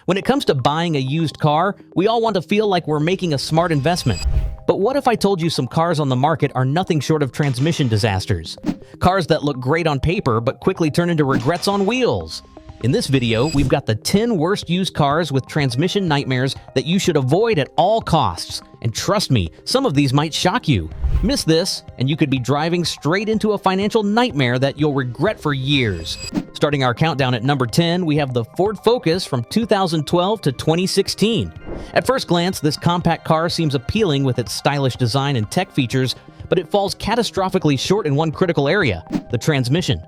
When it comes to buying a used car, we all want to feel like we're making a smart investment. But what if I told you some cars on the market are nothing short of transmission disasters? Cars that look great on paper but quickly turn into regrets on wheels. In this video, we've got the 10 worst used cars with transmission nightmares that you should avoid at all costs. And trust me, some of these might shock you. Miss this, and you could be driving straight into a financial nightmare that you'll regret for years. Starting our countdown at number 10, we have the Ford Focus from 2012 to 2016. At first glance, this compact car seems appealing with its stylish design and tech features, but it falls catastrophically short in one critical area: the transmission.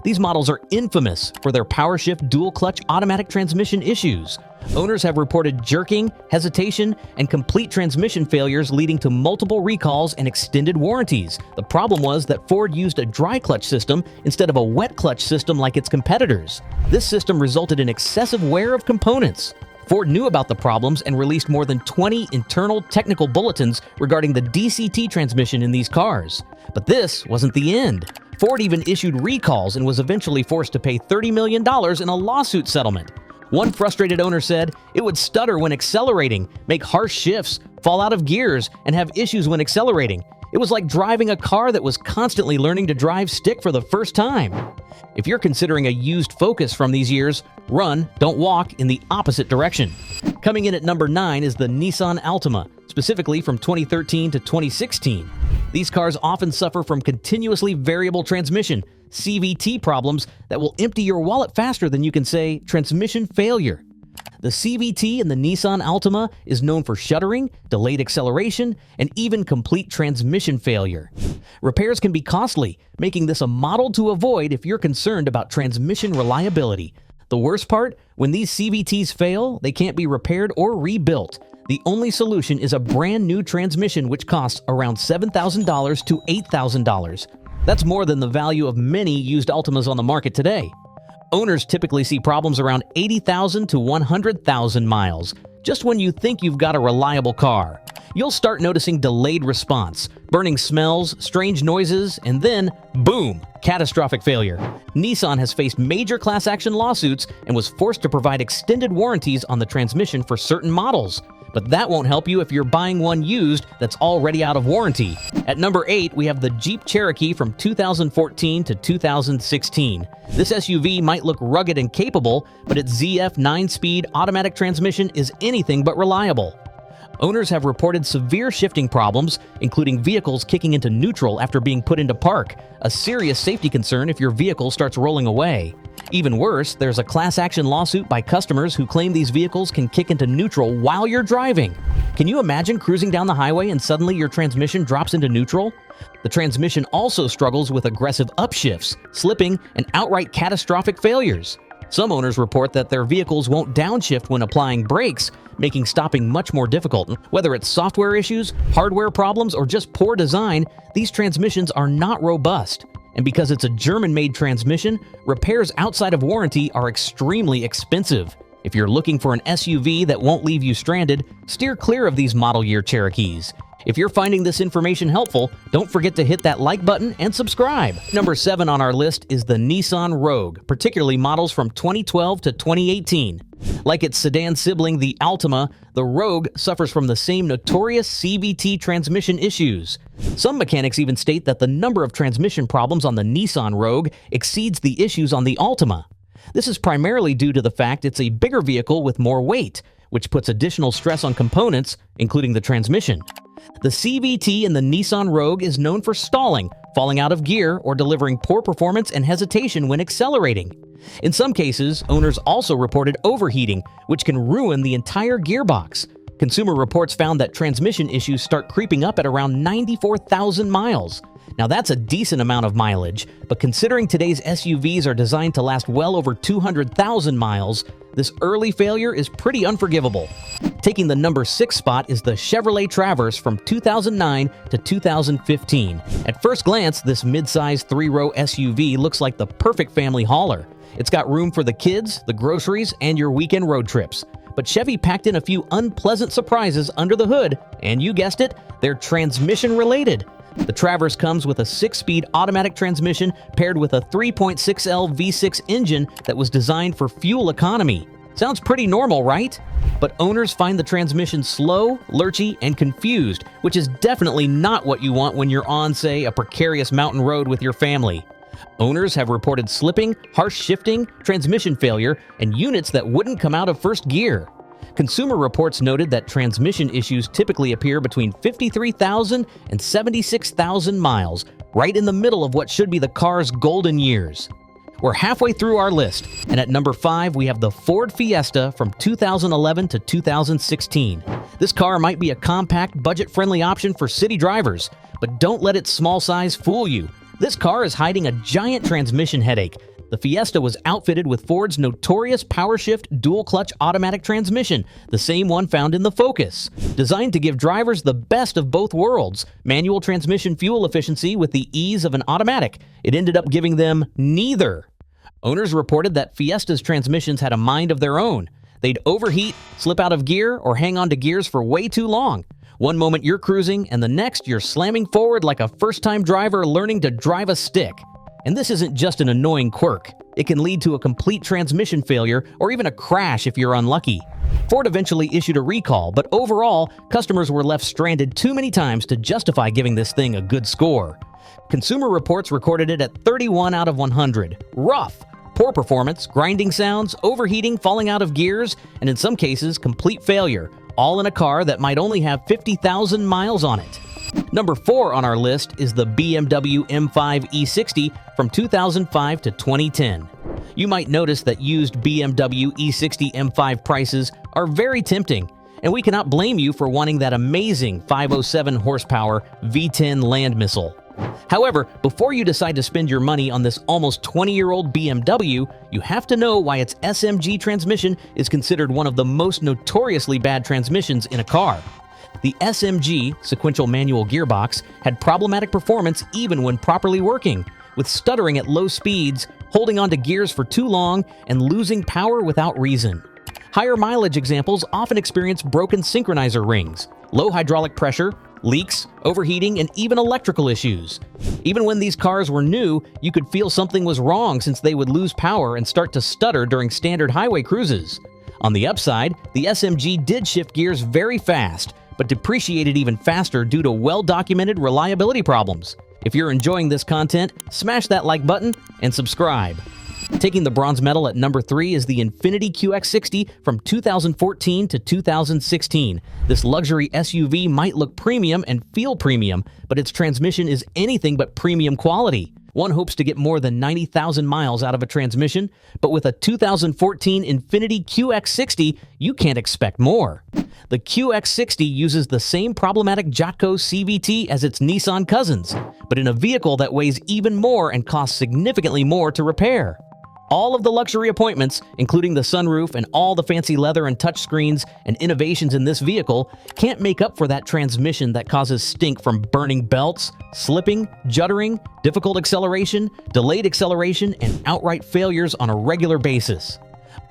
These models are infamous for their Powershift dual-clutch automatic transmission issues. Owners have reported jerking, hesitation, and complete transmission failures leading to multiple recalls and extended warranties. The problem was that Ford used a dry clutch system instead of a wet clutch system like its competitors. This system resulted in excessive wear of components. Ford knew about the problems and released more than 20 internal technical bulletins regarding the DCT transmission in these cars. But this wasn't the end. Ford even issued recalls and was eventually forced to pay $30 million in a lawsuit settlement. One frustrated owner said it would stutter when accelerating, make harsh shifts, fall out of gears, and have issues when accelerating. It was like driving a car that was constantly learning to drive stick for the first time. If you're considering a used Focus from these years, run, don't walk in the opposite direction. Coming in at number 9 is the Nissan Altima, specifically from 2013 to 2016. These cars often suffer from continuously variable transmission, CVT problems that will empty your wallet faster than you can say transmission failure. The CVT in the Nissan Altima is known for shuddering, delayed acceleration, and even complete transmission failure. Repairs can be costly, making this a model to avoid if you're concerned about transmission reliability. The worst part? When these CVTs fail, they can't be repaired or rebuilt. The only solution is a brand new transmission, which costs around $7,000 to $8,000. That's more than the value of many used Altimas on the market today. Owners typically see problems around 80,000 to 100,000 miles, just when you think you've got a reliable car. You'll start noticing delayed response, burning smells, strange noises, and then, boom, catastrophic failure. Nissan has faced major class action lawsuits and was forced to provide extended warranties on the transmission for certain models. But that won't help you if you're buying one used that's already out of warranty. At number 8, we have the Jeep Cherokee from 2014 to 2016. This SUV might look rugged and capable, but its ZF 9-speed automatic transmission is anything but reliable. Owners have reported severe shifting problems, including vehicles kicking into neutral after being put into park, a serious safety concern if your vehicle starts rolling away. Even worse, there's a class action lawsuit by customers who claim these vehicles can kick into neutral while you're driving. Can you imagine cruising down the highway and suddenly your transmission drops into neutral? The transmission also struggles with aggressive upshifts, slipping, and outright catastrophic failures. Some owners report that their vehicles won't downshift when applying brakes, making stopping much more difficult. Whether it's software issues, hardware problems, or just poor design, these transmissions are not robust. And because it's a German-made transmission, repairs outside of warranty are extremely expensive. If you're looking for an SUV that won't leave you stranded, steer clear of these model year Cherokees. If you're finding this information helpful, don't forget to hit that like button and subscribe. Number 7 on our list is the Nissan Rogue, particularly models from 2012 to 2018. Like its sedan sibling, the Altima, the Rogue suffers from the same notorious CVT transmission issues. Some mechanics even state that the number of transmission problems on the Nissan Rogue exceeds the issues on the Altima. This is primarily due to the fact it's a bigger vehicle with more weight, which puts additional stress on components, including the transmission. The CVT in the Nissan Rogue is known for stalling, falling out of gear, or delivering poor performance and hesitation when accelerating. In some cases, owners also reported overheating, which can ruin the entire gearbox. Consumer reports found that transmission issues start creeping up at around 94,000 miles. Now that's a decent amount of mileage, but considering today's SUVs are designed to last well over 200,000 miles, this early failure is pretty unforgivable. Taking the number 6 spot is the Chevrolet Traverse from 2009 to 2015. At first glance, this mid-size 3-row SUV looks like the perfect family hauler. It's got room for the kids, the groceries, and your weekend road trips. But Chevy packed in a few unpleasant surprises under the hood, and you guessed it, they're transmission-related. The Traverse comes with a 6-speed automatic transmission paired with a 3.6L V6 engine that was designed for fuel economy. Sounds pretty normal, right? But owners find the transmission slow, lurchy, and confused, which is definitely not what you want when you're on, say, a precarious mountain road with your family. Owners have reported slipping, harsh shifting, transmission failure, and units that wouldn't come out of first gear. Consumer Reports noted that transmission issues typically appear between 53,000 and 76,000 miles, right in the middle of what should be the car's golden years. We're halfway through our list, and at number 5 we have the Ford Fiesta from 2011 to 2016. This car might be a compact, budget-friendly option for city drivers, but don't let its small size fool you. This car is hiding a giant transmission headache. The Fiesta was outfitted with Ford's notorious Powershift dual-clutch automatic transmission, the same one found in the Focus. Designed to give drivers the best of both worlds, manual transmission fuel efficiency with the ease of an automatic, it ended up giving them neither. Owners reported that Fiesta's transmissions had a mind of their own. They'd overheat, slip out of gear, or hang on to gears for way too long. One moment you're cruising, and the next you're slamming forward like a first-time driver learning to drive a stick. And this isn't just an annoying quirk. It can lead to a complete transmission failure or even a crash if you're unlucky. Ford eventually issued a recall, but overall, customers were left stranded too many times to justify giving this thing a good score. Consumer Reports recorded it at 31 out of 100. Rough! Poor performance, grinding sounds, overheating, falling out of gears, and in some cases, complete failure, all in a car that might only have 50,000 miles on it. Number 4 on our list is the BMW M5 E60 from 2005 to 2010. You might notice that used BMW E60 M5 prices are very tempting, and we cannot blame you for wanting that amazing 507 horsepower V10 land missile. However, before you decide to spend your money on this almost 20-year-old BMW, you have to know why its SMG transmission is considered one of the most notoriously bad transmissions in a car. The SMG, sequential manual gearbox, had problematic performance even when properly working, with stuttering at low speeds, holding onto gears for too long, and losing power without reason. Higher mileage examples often experience broken synchronizer rings, low hydraulic pressure, leaks, overheating, and even electrical issues. Even when these cars were new, you could feel something was wrong since they would lose power and start to stutter during standard highway cruises. On the upside, the SMG did shift gears very fast, but depreciated even faster due to well-documented reliability problems. If you're enjoying this content, smash that like button and subscribe. Taking the bronze medal at number 3 is the Infiniti QX60 from 2014 to 2016. This luxury SUV might look premium and feel premium, but its transmission is anything but premium quality. One hopes to get more than 90,000 miles out of a transmission, but with a 2014 Infiniti QX60, you can't expect more. The QX60 uses the same problematic Jotco CVT as its Nissan cousins, but in a vehicle that weighs even more and costs significantly more to repair. All of the luxury appointments, including the sunroof and all the fancy leather and touchscreens and innovations in this vehicle, can't make up for that transmission that causes stink from burning belts, slipping, juddering, difficult acceleration, delayed acceleration, and outright failures on a regular basis.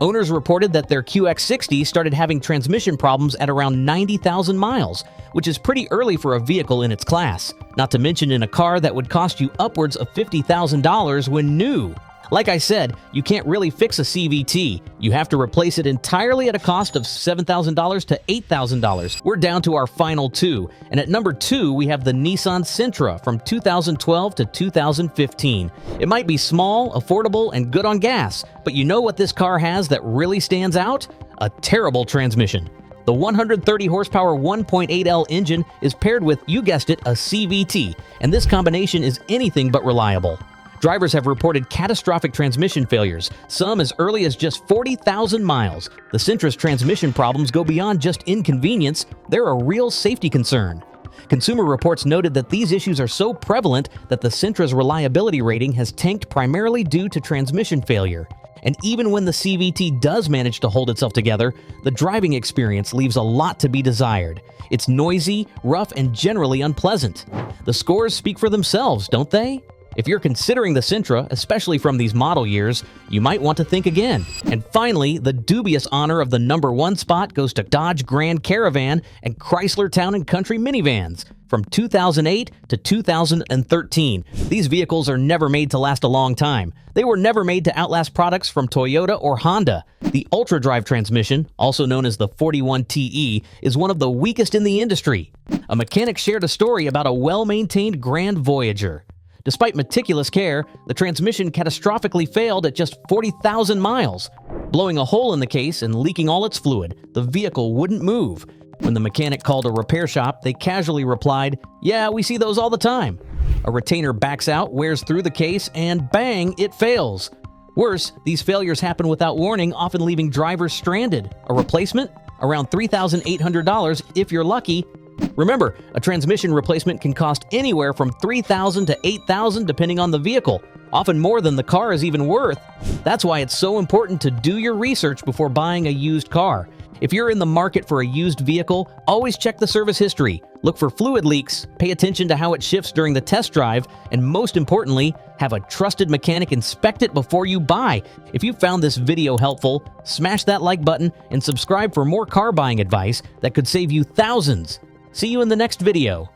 Owners reported that their QX60 started having transmission problems at around 90,000 miles, which is pretty early for a vehicle in its class, not to mention in a car that would cost you upwards of $50,000 when new. Like I said, you can't really fix a CVT. You have to replace it entirely at a cost of $7,000 to $8,000. We're down to our final 2, and at number 2 we have the Nissan Sentra from 2012 to 2015. It might be small, affordable, and good on gas, but you know what this car has that really stands out? A terrible transmission. The 130 horsepower 1.8L engine is paired with, you guessed it, a CVT, and this combination is anything but reliable. Drivers have reported catastrophic transmission failures, some as early as just 40,000 miles. The Sentra's transmission problems go beyond just inconvenience, they're a real safety concern. Consumer Reports noted that these issues are so prevalent that the Sentra's reliability rating has tanked primarily due to transmission failure. And even when the CVT does manage to hold itself together, the driving experience leaves a lot to be desired. It's noisy, rough, and generally unpleasant. The scores speak for themselves, don't they? If you're considering the Sentra, especially from these model years, you might want to think again. And finally, the dubious honor of the number 1 spot goes to Dodge Grand Caravan and Chrysler Town & Country minivans from 2008 to 2013. These vehicles are never made to last a long time. They were never made to outlast products from Toyota or Honda. The ultra-drive transmission, also known as the 41TE, is one of the weakest in the industry. A mechanic shared a story about a well-maintained Grand Voyager. Despite meticulous care, the transmission catastrophically failed at just 40,000 miles. Blowing a hole in the case and leaking all its fluid, the vehicle wouldn't move. When the mechanic called a repair shop, they casually replied, "Yeah, we see those all the time." A retainer backs out, wears through the case, and bang, it fails. Worse, these failures happen without warning, often leaving drivers stranded. A replacement? Around $3,800 if you're lucky. Remember, a transmission replacement can cost anywhere from $3,000 to $8,000 depending on the vehicle, often more than the car is even worth. That's why it's so important to do your research before buying a used car. If you're in the market for a used vehicle, always check the service history. Look for fluid leaks, pay attention to how it shifts during the test drive, and most importantly, have a trusted mechanic inspect it before you buy. If you found this video helpful, smash that like button and subscribe for more car buying advice that could save you thousands. See you in the next video.